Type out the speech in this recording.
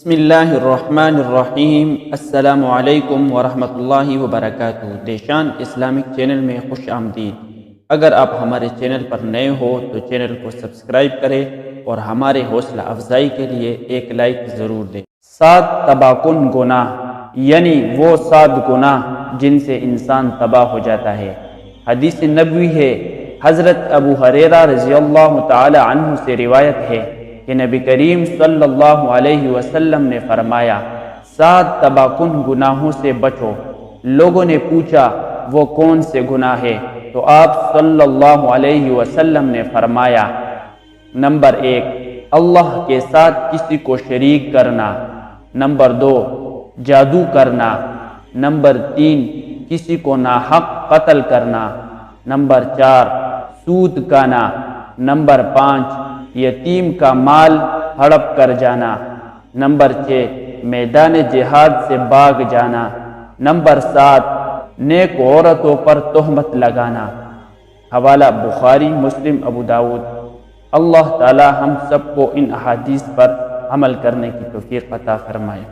بسم اللہ الرحمن الرحیم۔ السلام علیکم ورحمۃ اللہ وبرکاتہ۔ دیشان اسلامک چینل میں خوش آمدید۔ اگر آپ ہمارے چینل پر نئے ہو تو چینل کو سبسکرائب کریں اور ہمارے حوصلہ افزائی کے لیے ایک لائک ضرور دیں۔ 7 تباکن گناہ، یعنی وہ 7 گناہ جن سے انسان تباہ ہو جاتا ہے۔ حدیث نبوی ہے، حضرت ابو ہریرہ رضی اللہ تعالی عنہ سے روایت ہے کہ نبی کریم صلی اللہ علیہ وسلم نے فرمایا، 7 تباکن گناہوں سے بچو۔ لوگوں نے پوچھا وہ کون سے گناہ ہے؟ تو آپ صلی اللہ علیہ وسلم نے فرمایا، نمبر 1 اللہ کے ساتھ کسی کو شریک کرنا، نمبر 2 جادو کرنا، نمبر 3 کسی کو ناحق قتل کرنا، نمبر 4 سود کھانا، نمبر 5 یتیم کا مال ہڑپ کر جانا، نمبر 6 میدان جہاد سے بھاگ جانا، نمبر 7 نیک عورتوں پر تہمت لگانا۔ حوالہ بخاری، مسلم، ابو داؤد۔ اللہ تعالی ہم سب کو ان احادیث پر عمل کرنے کی توفیق عطا فرمائے۔